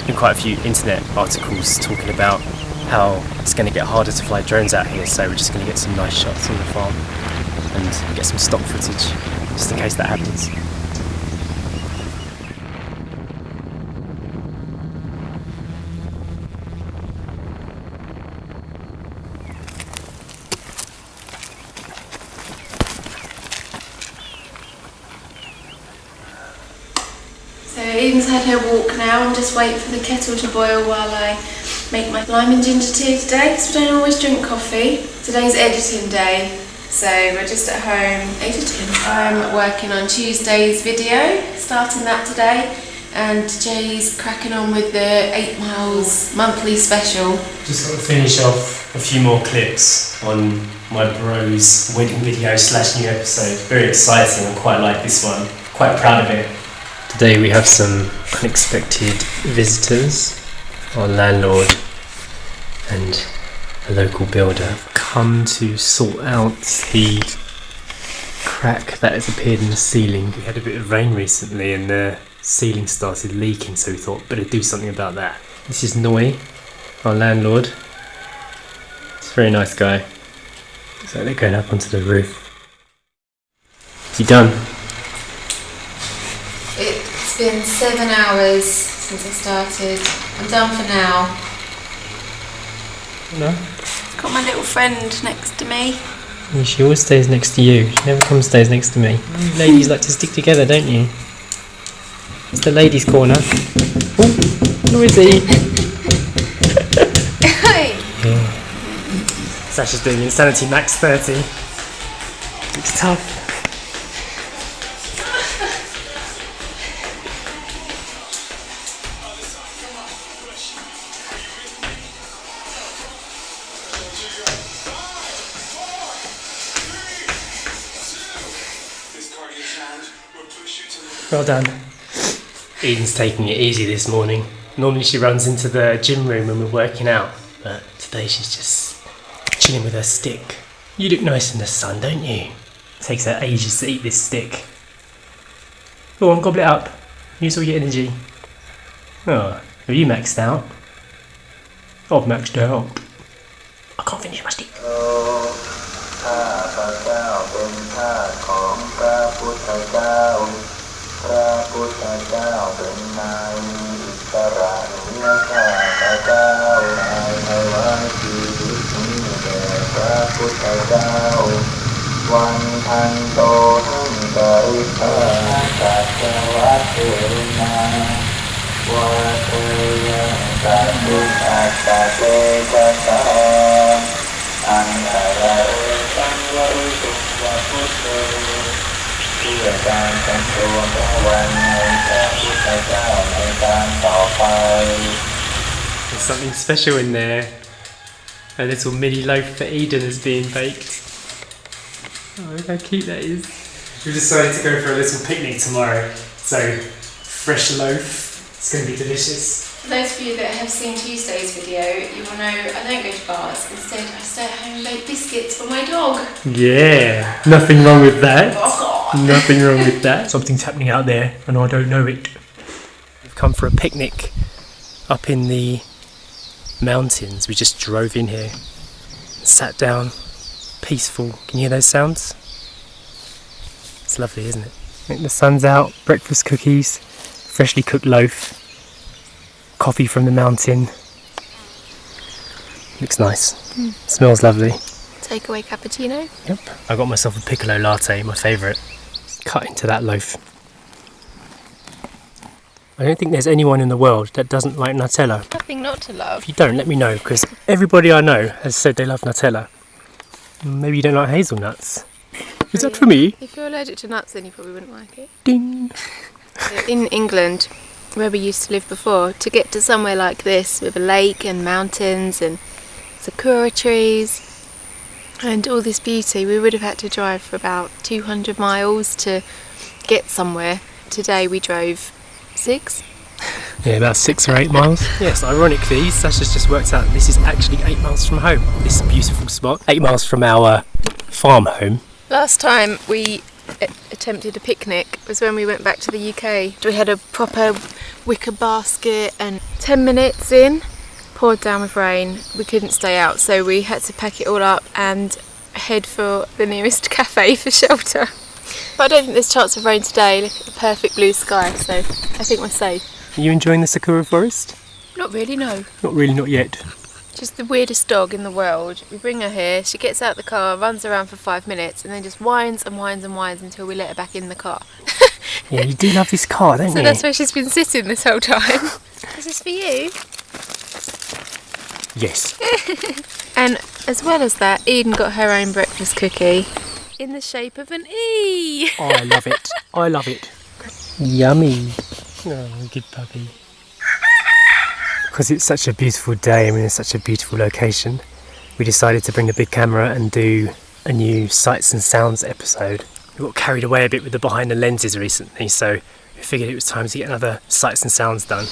been quite a few internet articles talking about how it's going to get harder to fly drones out here, so we're just going to get some nice shots on the farm and get some stock footage just in case that happens. So Eden's had her walk now and just wait for the kettle to boil while I make my lime and ginger tea today, because we don't always drink coffee. Today's editing day, so we're just at home editing. I'm working on Tuesday's video, starting that today, and Jay's cracking on with the 8 Miles monthly special. Just got to finish off a few more clips on my bro's wedding video / new episode. Very exciting, I quite like this one, quite proud of it. Today we have some unexpected visitors. Our landlord and a local builder have come to sort out the crack that has appeared in the ceiling. We had a bit of rain recently and the ceiling started leaking, so we thought better do something about that. This is Noi, our landlord. He's a very nice guy. So they're going up onto the roof. Is he done? It's been 7 hours since I started. I'm done for now. No? Got my little friend next to me. Yeah, she always stays next to you. She never comes and stays next to me. You ladies like to stick together, don't you? It's the ladies' corner. Oh, where is he? Hey! Yeah. Sasha's doing Insanity Max 30. It's tough. Well done. Eden's taking it easy this morning. Normally she runs into the gym room when we're working out, but today she's just chilling with her stick. You look nice in the sun, don't you? Takes her ages to eat this stick. Go on, gobble it up. Use all your energy. Oh, have you maxed out? I've maxed out. I can't finish my stick. There's something special in there. A little mini loaf for Eden is being baked. Oh, look how cute that is. We decided to go for a little picnic tomorrow, so fresh loaf, it's going to be delicious. For those of you that have seen Tuesday's video, you will know I don't go to bars. Instead, I stay at home and make biscuits for my dog. Yeah, nothing wrong with that. Oh God. Nothing wrong with that. Something's happening out there and I don't know it. We've come for a picnic up in the mountains. We just drove in here, sat down, peaceful. Can you hear those sounds? It's lovely, isn't it? I think the sun's out, breakfast cookies, freshly cooked loaf, coffee from the mountain. Looks nice. Smells lovely. Takeaway cappuccino. Yep. I got myself a piccolo latte, my favourite. Cut into that loaf. I don't think there's anyone in the world that doesn't like Nutella. Nothing not to love. If you don't, let me know, because everybody I know has said they love Nutella. Maybe you don't like hazelnuts. Is that for me? If you're allergic to nuts, then you probably wouldn't like it. Ding! In England, where we used to live before, to get to somewhere like this with a lake and mountains and sakura trees and all this beauty, we would have had to drive for about 200 miles to get somewhere. Today we drove 6. Yeah, about 6 or 8 miles. Yes, ironically, Sasha's just worked out this is actually 8 miles from home. This beautiful spot. 8 miles from our farm home. Last time we attempted a picnic was when we went back to the UK. We had a proper wicker basket, and 10 minutes in, poured down with rain. We couldn't stay out, so we had to pack it all up and head for the nearest cafe for shelter. But I don't think there's a chance of rain today. Look at the perfect blue sky, so I think we're safe. Are you enjoying the sakura forest? Not really, no. Not really, not yet. She's the weirdest dog in the world. We bring her here, she gets out the car, runs around for 5 minutes, and then just whines and whines and whines until we let her back in the car. Yeah, you do love this car, don't you? So that's where she's been sitting this whole time. This is for you. Yes. And as well as that, Eden got her own breakfast cookie in the shape of an E. Oh, I love it. I love it. Yummy. Oh, good puppy. Because it's such a beautiful day, I mean, it's such a beautiful location, we decided to bring the big camera and do a new sights and sounds episode. We got carried away a bit with the behind the lenses recently, so we figured it was time to get another sights and sounds done.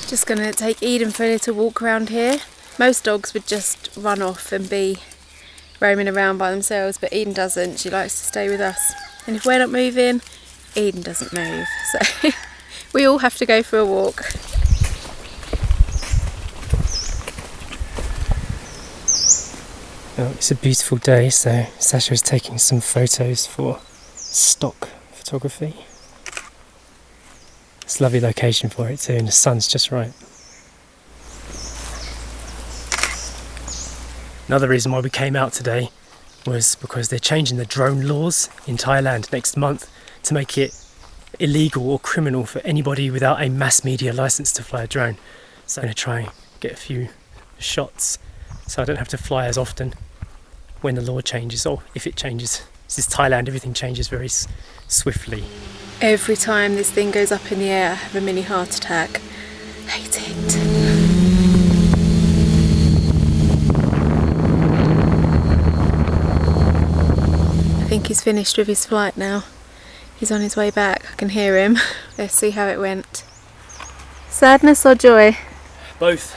Just gonna take Eden for a little walk around here. Most dogs would just run off and be roaming around by themselves, but Eden doesn't. She likes to stay with us. And if we're not moving, Eden doesn't move. So we all have to go for a walk. Well, it's a beautiful day, so Sasha is taking some photos for stock photography. It's a lovely location for it too, and the sun's just right. Another reason why we came out today was because they're changing the drone laws in Thailand next month to make it illegal or criminal for anybody without a mass media license to fly a drone. So I'm going to try and get a few shots so I don't have to fly as often when the law changes, or if it changes. This is Thailand, everything changes very swiftly. Every time this thing goes up in the air, I have a mini heart attack. Hate it. I think he's finished with his flight now. He's on his way back. I can hear him. Let's see how it went. Sadness or joy? Both.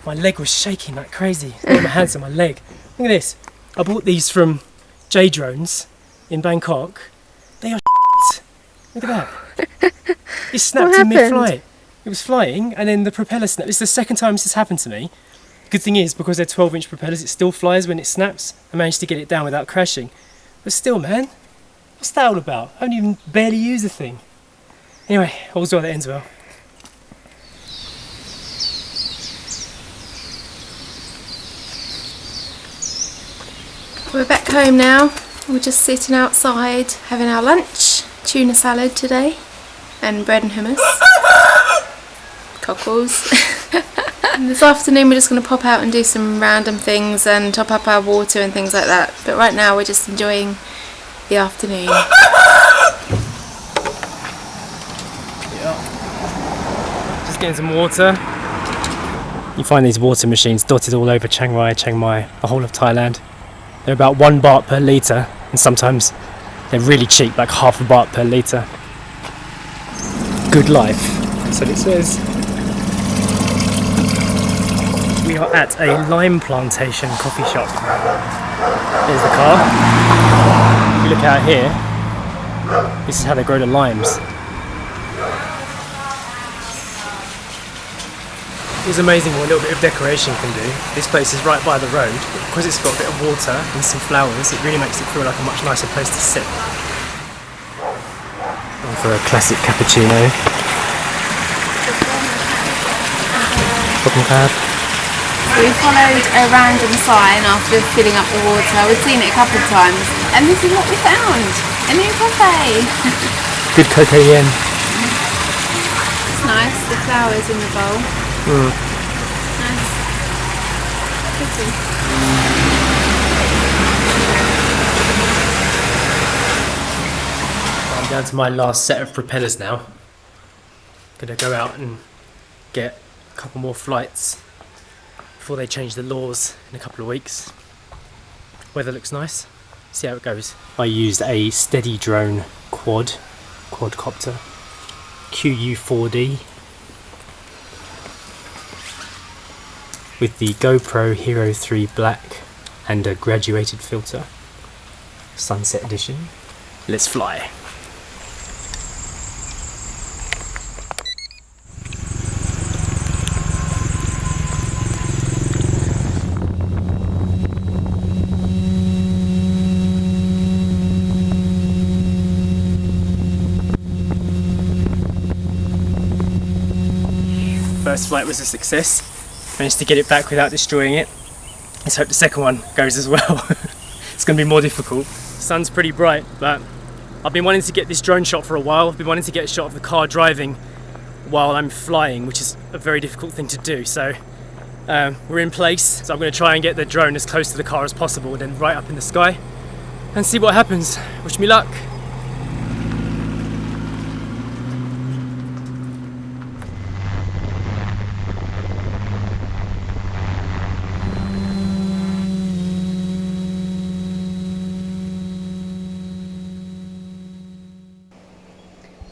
My leg was shaking like crazy. I got my hands on my leg. Look at this. I bought these from J Drones in Bangkok. They are shit. Look at that. It snapped in mid-flight. It was flying and then the propeller snapped. It's the second time this has happened to me. Good thing is, because they're 12-inch propellers, it still flies when it snaps. I managed to get it down without crashing. But still, man, what's that all about? I haven't even barely used the thing. Anyway, all's well that ends well. We're back home now. We're just sitting outside having our lunch. Tuna salad today and bread and hummus. Cockles. And this afternoon we're just going to pop out and do some random things and top up our water and things like that. But right now we're just enjoying the afternoon. Yeah. Just getting some water. You find these water machines dotted all over Chiang Rai, Chiang Mai, the whole of Thailand. They're about $1 per litre, and sometimes they're really cheap, like half a baht per litre. Good life, so it says. We are at a lime plantation coffee shop. There's the car. If you look out here, this is how they grow the limes. It's amazing what a little bit of decoration can do. This place is right by the road, but because it's got a bit of water and some flowers, it really makes it feel like a much nicer place to sit. And for a classic cappuccino. Bottom cab. We followed a random sign after filling up the water. We'd seen it a couple of times, and this is what we found. A new cafe. Good cocoa yen. It's nice, the flowers in the bowl. Nice. Pretty. I'm down to my last set of propellers now. Gonna go out and get a couple more flights before they change the laws in a couple of weeks. Weather looks nice. See how it goes. I used a steady drone quadcopter QU4D with the GoPro Hero 3 Black and a graduated filter. sunset edition. Let's fly. First flight was a success. Managed to get it back without destroying it. Let's hope the second one goes as well. It's going to be more difficult. The sun's pretty bright, but I've been wanting to get this drone shot for a while. I've been wanting to get a shot of the car driving while I'm flying, which is a very difficult thing to do. So we're in place. So I'm going to try and get the drone as close to the car as possible, and then right up in the sky, and see what happens. Wish me luck.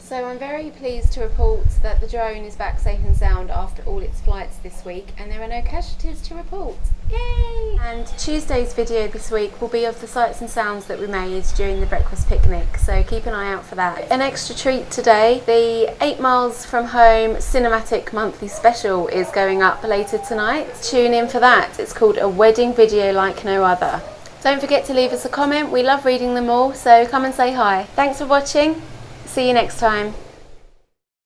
So I'm very pleased to report that the drone is back safe and sound after all its flights this week, and there are no casualties to report. Yay! And Tuesday's video this week will be of the sights and sounds that we made during the breakfast picnic, so keep an eye out for that. An extra treat today, the 8 Miles From Home cinematic monthly special is going up later tonight. Tune in for that. It's called A Wedding Video Like No Other. Don't forget to leave us a comment. We love reading them all, so come and say hi. Thanks for watching. See you next time.